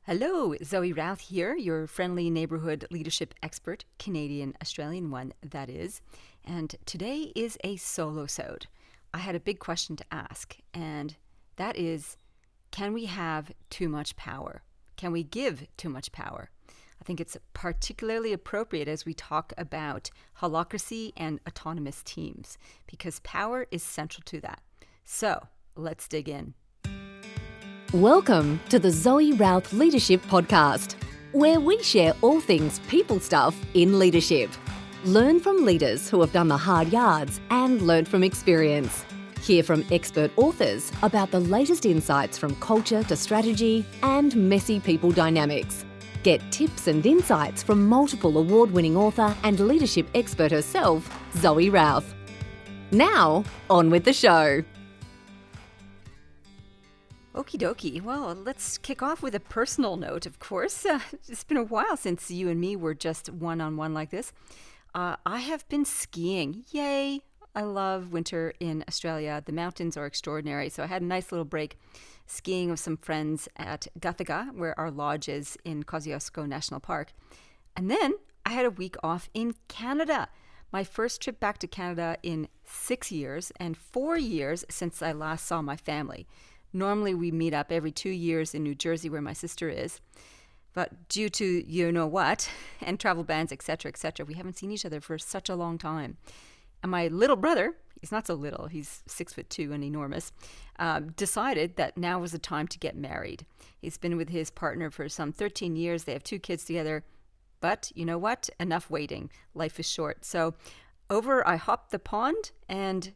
Hello, Zoe Routh here, your friendly neighborhood leadership expert, Canadian-Australian one, that is. And today is a solo-sode. I had a big question to ask, and that is, can we have too much power? Can we give too much power? I think it's particularly appropriate as we talk about holacracy and autonomous teams, because power is central to that. So, let's dig in. Welcome to the Zoe Routh Leadership Podcast, where we share all things people stuff in leadership. Learn from leaders who have done the hard yards and learnt from experience. Hear from expert authors about the latest insights from culture to strategy and messy people dynamics. Get tips and insights from multiple award-winning author and leadership expert herself, Zoe Routh. Now, on with the show. Okie dokie. Well, let's kick off with a personal note, of course. It's been a while since you and me were just one-on-one like this. I have been skiing. Yay! I love winter in Australia. The mountains are extraordinary. So I had a nice little break skiing with some friends at Gathaga, where our lodge is in Kosciuszko National Park. And then I had a week off in Canada. My first trip back to Canada in 6 years and 4 years since I last saw my family. Normally, we meet up every 2 years in New Jersey, where my sister is. But due to you-know-what, and travel bans, etc., we haven't seen each other for such a long time. And my little brother, he's not so little, he's 6'2" and enormous, decided that now was the time to get married. He's been with his partner for some 13 years. They have 2 kids together. But you know what? Enough waiting. Life is short. So I hopped the pond and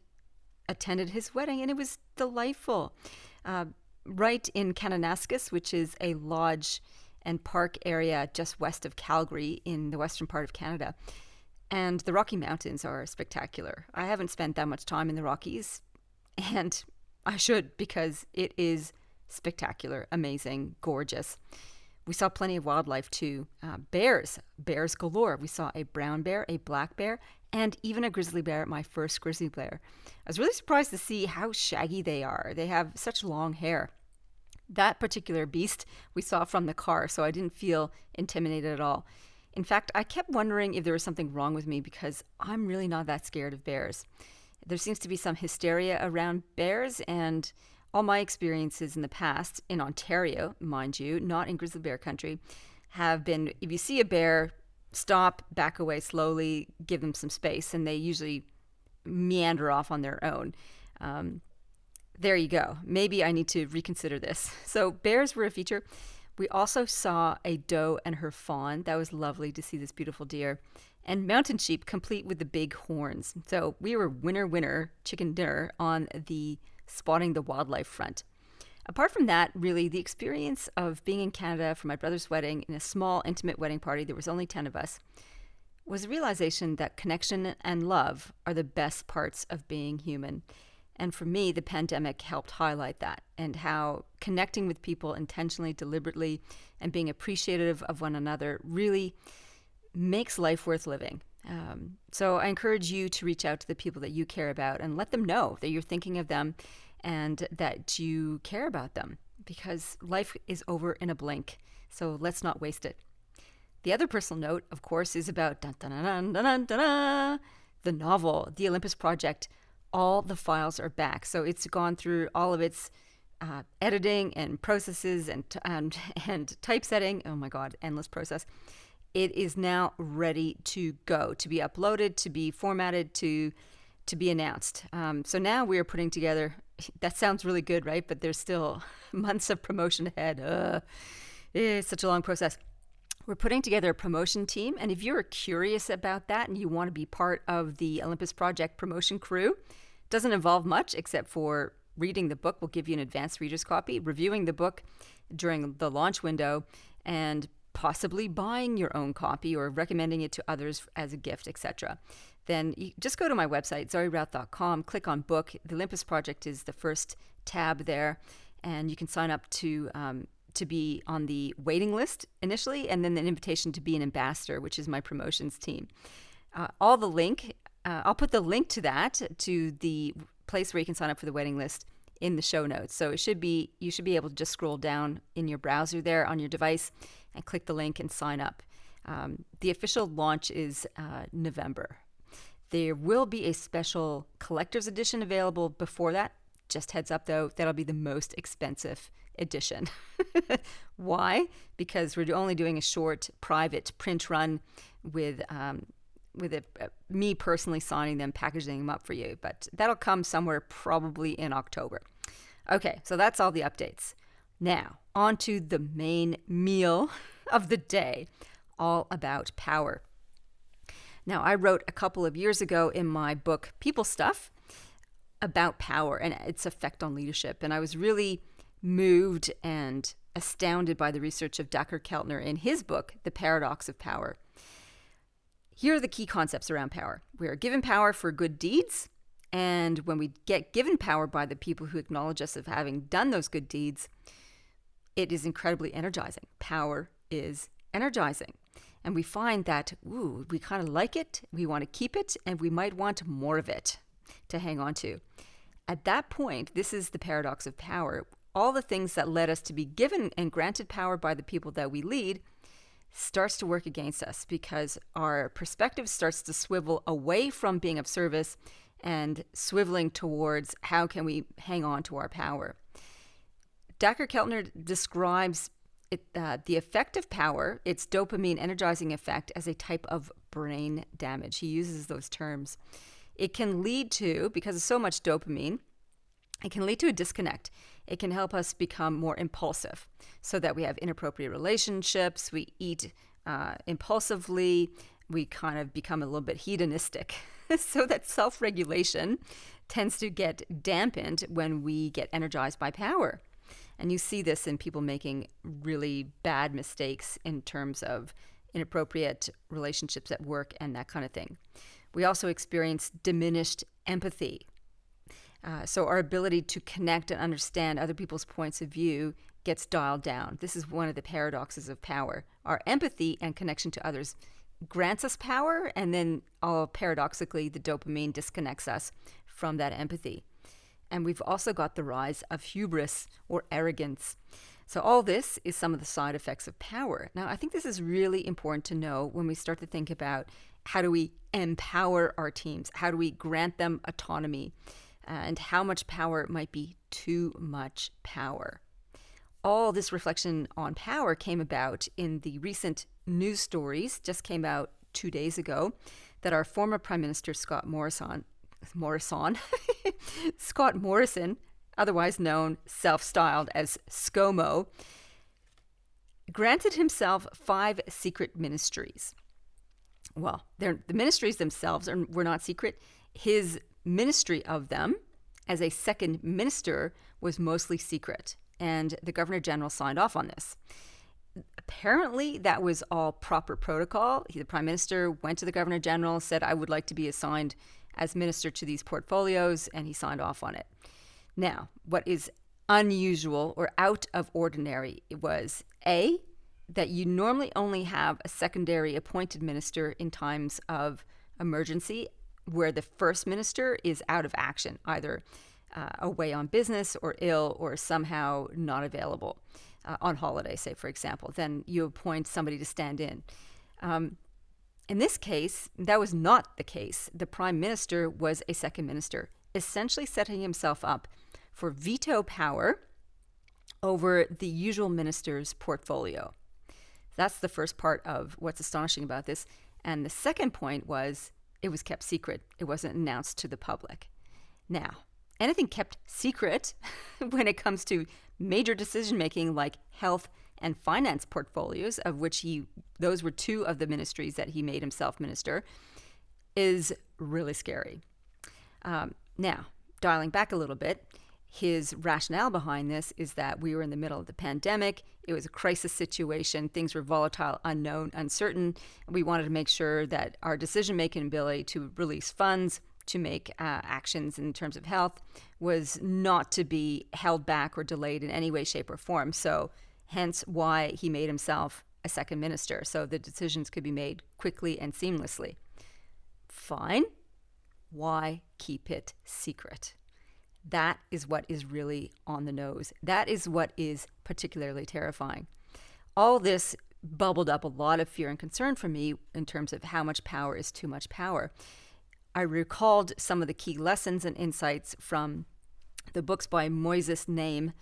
attended his wedding, and it was delightful. Right in Kananaskis, which is a lodge and park area just west of Calgary in the western part of Canada. And the Rocky Mountains are spectacular. I haven't spent that much time in the Rockies, and I should, because it is spectacular, amazing, gorgeous. We saw plenty of wildlife too. Bears galore. We saw a brown bear, a black bear, and even a grizzly bear, my first grizzly bear. I was really surprised to see how shaggy they are. They have such long hair. That particular beast we saw from the car, so I didn't feel intimidated at all. In fact, I kept wondering if there was something wrong with me because I'm really not that scared of bears. There seems to be some hysteria around bears, and all my experiences in the past, in Ontario, mind you, not in grizzly bear country, have been, if you see a bear, stop, back away slowly, give them some space, and they usually meander off on their own. There you go. Maybe I need to reconsider this. So bears were a feature. We also saw a doe and her fawn. That was lovely to see this beautiful deer. And mountain sheep, complete with the big horns. So we were winner, chicken dinner on the spotting the wildlife front. Apart from that, really, the experience of being in Canada for my brother's wedding in a small, intimate wedding party, there was only 10 of us, was a realization that connection and love are the best parts of being human. And for me, the pandemic helped highlight that, and how connecting with people intentionally, deliberately, and being appreciative of one another really makes life worth living. So I encourage you to reach out to the people that you care about and let them know that you're thinking of them and that you care about them, because life is over in a blink. So let's not waste it. The other personal note, of course, is about the novel, The Olympus Project. All the files are back. So it's gone through all of its editing and processes and typesetting. Oh my God, endless process. It is now ready to go, to be uploaded, to be formatted, to be announced. So now we are putting together, that sounds really good, right? But there's still months of promotion ahead. It's such a long process. We're putting together a promotion team, and if you're curious about that and you want to be part of the Olympus Project promotion crew, it doesn't involve much except for reading the book. We'll give you an advanced reader's copy, reviewing the book during the launch window, and possibly buying your own copy or recommending it to others as a gift, etc. Then you just go to my website, zoerouth.com, click on book. The Olympus Project is the first tab there, and you can sign up to be on the waiting list initially, and then an invitation to be an ambassador, which is my promotions team. I'll put the link to that, to the place where you can sign up for the waiting list, in the show notes. So you should be able to just scroll down in your browser there on your device and click the link and sign up. The official launch is November. There will be a special collector's edition available before that. Just heads up though, that'll be the most expensive edition. Why? Because we're only doing a short private print run with me personally signing them, packaging them up for you. But that'll come somewhere probably in October. Okay, so that's all the updates. Now, on to the main meal of the day, all about power. Now, I wrote a couple of years ago in my book, People Stuff, about power and its effect on leadership. And I was really moved and astounded by the research of Dacher Keltner in his book, The Paradox of Power. Here are the key concepts around power. We are given power for good deeds. And when we get given power by the people who acknowledge us of having done those good deeds, it is incredibly energizing. Power is energizing. And we find that, we kind of like it, we want to keep it, and we might want more of it to hang on to. At that point, this is the paradox of power. All the things that led us to be given and granted power by the people that we lead starts to work against us because our perspective starts to swivel away from being of service and swiveling towards how can we hang on to our power. Dacher Keltner describes the effect of power, its dopamine energizing effect, as a type of brain damage. He uses those terms. It can lead to, because of so much dopamine, it can lead to a disconnect. It can help us become more impulsive so that we have inappropriate relationships, we eat impulsively, we kind of become a little bit hedonistic. So that self-regulation tends to get dampened when we get energized by power. And you see this in people making really bad mistakes in terms of inappropriate relationships at work and that kind of thing. We also experience diminished empathy. So our ability to connect and understand other people's points of view gets dialed down. This is one of the paradoxes of power. Our empathy and connection to others grants us power, and then paradoxically, the dopamine disconnects us from that empathy. And we've also got the rise of hubris or arrogance. So all this is some of the side effects of power. Now, I think this is really important to know when we start to think about how do we empower our teams? How do we grant them autonomy? And how much power might be too much power. All this reflection on power came about in the recent news stories, just came out 2 days ago, that our former Prime Minister Scott Morrison, otherwise known, self-styled as ScoMo, granted himself 5 secret ministries. Well, the ministries themselves were not secret. His ministry of them as a second minister was mostly secret, and the Governor General signed off on this. Apparently, that was all proper protocol. The Prime Minister went to the Governor General, said, I would like to be assigned as minister to these portfolios, and he signed off on it. Now, what is unusual or out of ordinary was A, that you normally only have a secondary appointed minister in times of emergency, where the first minister is out of action, either away on business or ill or somehow not available on holiday, say, for example. Then you appoint somebody to stand in. In this case, that was not the case. The prime minister was a second minister, essentially setting himself up for veto power over the usual minister's portfolio. That's the first part of what's astonishing about this. And the second point was it was kept secret. It wasn't announced to the public. Now, anything kept secret when it comes to major decision-making like health and finance portfolios, of which those were 2 of the ministries that he made himself minister, is really scary. Now, dialing back a little bit, his rationale behind this is that we were in the middle of the pandemic. It was a crisis situation. Things were volatile, unknown, uncertain. We wanted to make sure that our decision-making ability to release funds, to make actions in terms of health, was not to be held back or delayed in any way, shape, or form. So hence why he made himself a second minister, so the decisions could be made quickly and seamlessly. Fine. Why keep it secret? That is what is really on the nose. That is what is particularly terrifying. All this bubbled up a lot of fear and concern for me in terms of how much power is too much power. I recalled some of the key lessons and insights from the books by Moises Naim.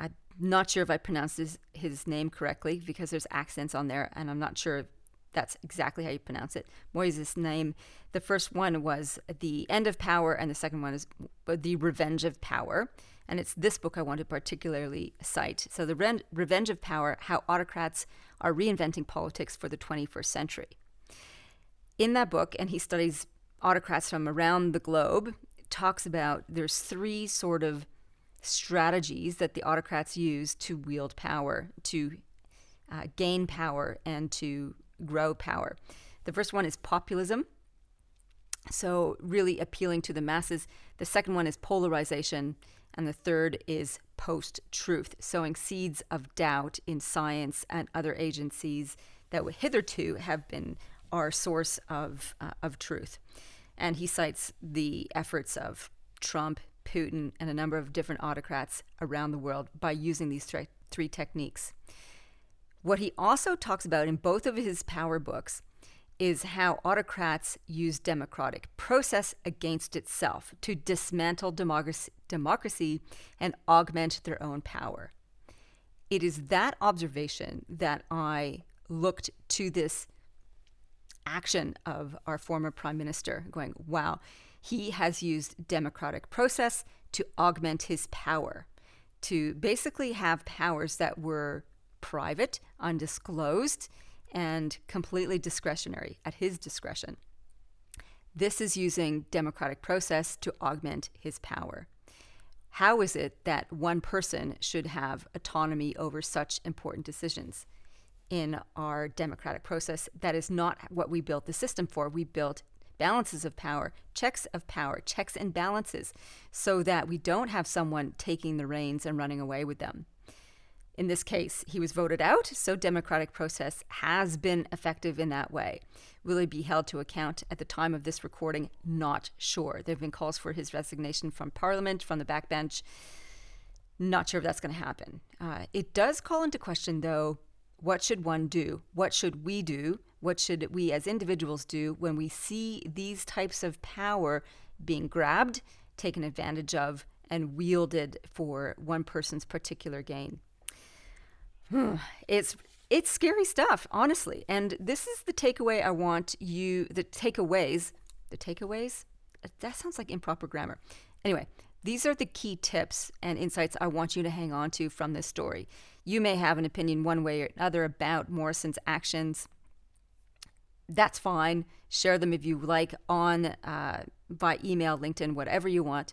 I'm not sure if I pronounced his name correctly because there's accents on there, and I'm not sure if that's exactly how you pronounce it. Moises Naim. The first one was The End of Power, and the second one is The Revenge of Power. And it's this book I want to particularly cite. So The Revenge of Power, How Autocrats Are Reinventing Politics for the 21st Century. In that book, and he studies autocrats from around the globe, talks about there's three sort of strategies that the autocrats use to wield power, to gain power, and to grow power. The first one is populism, so really appealing to the masses. The second one is polarization, and the third is post-truth, sowing seeds of doubt in science and other agencies that would hitherto have been our source of truth. And he cites the efforts of Trump, Putin, and a number of different autocrats around the world by using these three techniques. What he also talks about in both of his power books is how autocrats use democratic process against itself to dismantle democracy and augment their own power. It is that observation that I looked to this action of our former prime minister, going, wow, he has used democratic process to augment his power, to basically have powers that were private, undisclosed, and completely discretionary, at his discretion. This is using democratic process to augment his power. How is it that one person should have autonomy over such important decisions? In our democratic process, that is not what we built the system for. We built balances of power, checks and balances, so that we don't have someone taking the reins and running away with them. In this case, he was voted out, so democratic process has been effective in that way. Will he be held to account at the time of this recording? Not sure. There have been calls for his resignation from Parliament, from the backbench. Not sure if that's going to happen. It does call into question, though, what should one do? What should we do? What should we as individuals do when we see these types of power being grabbed, taken advantage of, and wielded for one person's particular gain? It's scary stuff, honestly. And this is the takeaway I want you, the takeaways, that sounds like improper grammar. Anyway, these are the key tips and insights I want you to hang on to from this story. You may have an opinion one way or another about Morrison's actions. That's fine. Share them if you like on by email, LinkedIn, whatever you want.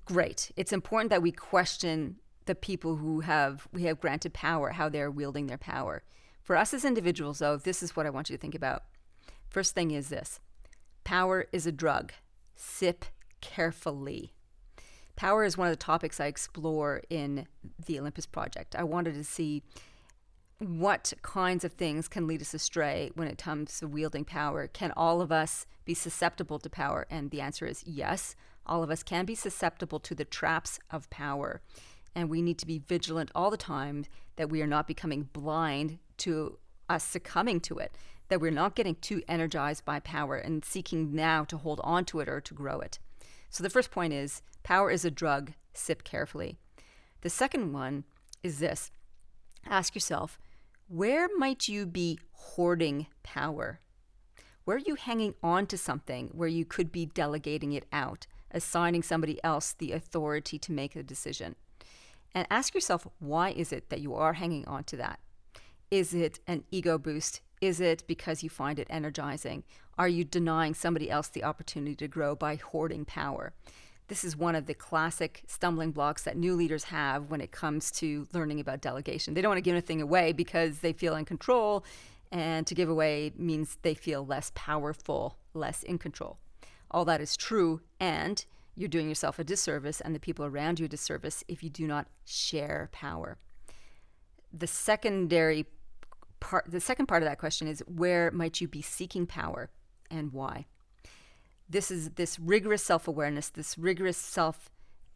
Great. It's important that we question the people we have granted power, how they're wielding their power. For us as individuals, though, this is what I want you to think about. First thing is this: power is a drug. Sip carefully. Power is one of the topics I explore in the Olympus Project. I wanted to see what kinds of things can lead us astray when it comes to wielding power. Can all of us be susceptible to power? And the answer is yes. All of us can be susceptible to the traps of power. And we need to be vigilant all the time that we are not becoming blind to us succumbing to it, that we're not getting too energized by power and seeking now to hold on to it or to grow it. So the first point is, power is a drug. Sip carefully. The second one is this: ask yourself, where might you be hoarding power? Where are you hanging on to something where you could be delegating it out, assigning somebody else the authority to make a decision? And ask yourself, why is it that you are hanging on to that? Is it an ego boost? Is it because you find it energizing? Are you denying somebody else the opportunity to grow by hoarding power? This is one of the classic stumbling blocks that new leaders have when it comes to learning about delegation. They don't want to give anything away because they feel in control, and to give away means they feel less powerful, less in control. All that is true, and you're doing yourself a disservice and the people around you a disservice if you do not share power. The second part of that question is, where might you be seeking power and why? This is this rigorous self-awareness, this rigorous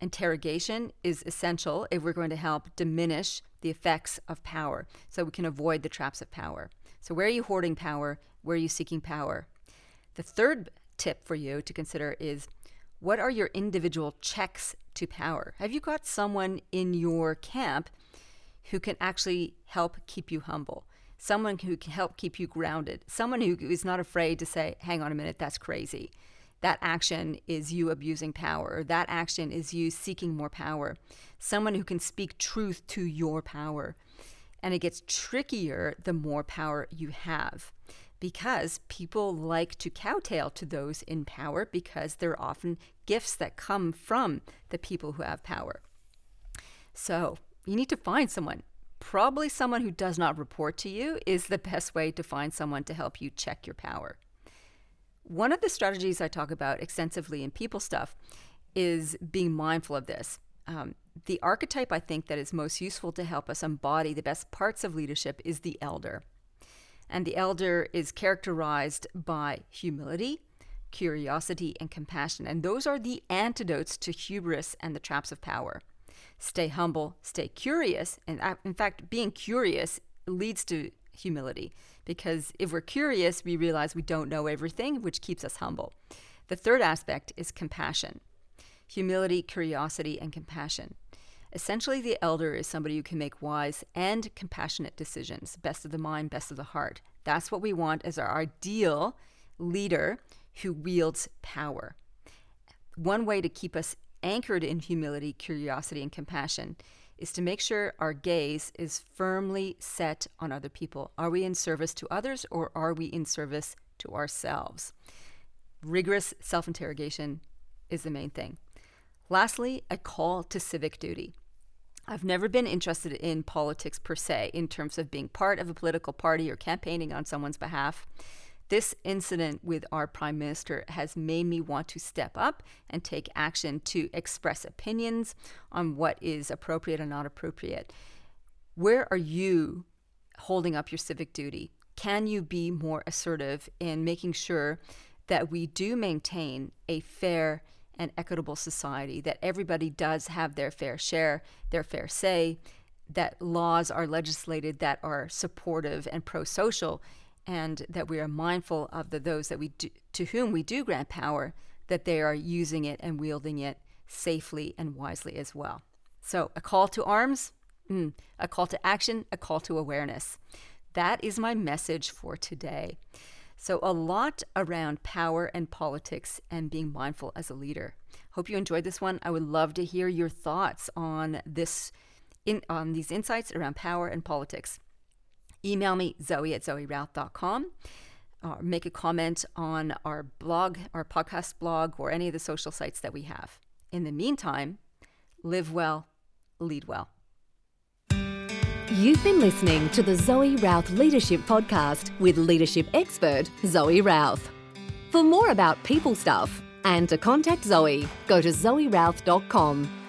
Interrogation is essential if we're going to help diminish the effects of power so we can avoid the traps of power. So where are you hoarding power? Where are you seeking power? The third tip for you to consider is, what are your individual checks to power? Have you got someone in your camp who can actually help keep you humble? Someone who can help keep you grounded? Someone who is not afraid to say, hang on a minute, that's crazy. That action is you abusing power. That action is you seeking more power. Someone who can speak truth to your power. And it gets trickier the more power you have, because people like to kowtow to those in power because they're often gifts that come from the people who have power. So you need to find someone. Probably someone who does not report to you is the best way to find someone to help you check your power. One of the strategies I talk about extensively in People Stuff is being mindful of this. The archetype I think that is most useful to help us embody the best parts of leadership is the elder. And the elder is characterized by humility, curiosity, and compassion. And those are the antidotes to hubris and the traps of power. Stay humble, stay curious. And in fact, being curious leads to humility, because if we're curious, we realize we don't know everything, which keeps us humble. The third aspect is compassion. Humility, curiosity, and compassion. Essentially, the elder is somebody who can make wise and compassionate decisions, best of the mind, best of the heart. That's what we want as our ideal leader who wields power. One way to keep us anchored in humility, curiosity, and compassion is to make sure our gaze is firmly set on other people. Are we in service to others, or are we in service to ourselves? Rigorous self-interrogation is the main thing. Lastly, a call to civic duty. I've never been interested in politics per se, in terms of being part of a political party or campaigning on someone's behalf. This incident with our Prime Minister has made me want to step up and take action to express opinions on what is appropriate and not appropriate. Where are you holding up your civic duty? Can you be more assertive in making sure that we do maintain a fair and equitable society, that everybody does have their fair share, their fair say, that laws are legislated that are supportive and pro-social, and that we are mindful of those that to whom we do grant power, that they are using it and wielding it safely and wisely as well. So a call to arms, a call to action, a call to awareness. That is my message for today. So a lot around power and politics and being mindful as a leader. Hope you enjoyed this one. I would love to hear your thoughts on these insights around power and politics. Email me, zoe@zoerouth.com. Make a comment on our blog, our podcast blog, or any of the social sites that we have. In the meantime, live well, lead well. You've been listening to the Zoe Routh Leadership Podcast with leadership expert Zoe Routh. For more about People Stuff and to contact Zoe, go to zoerouth.com.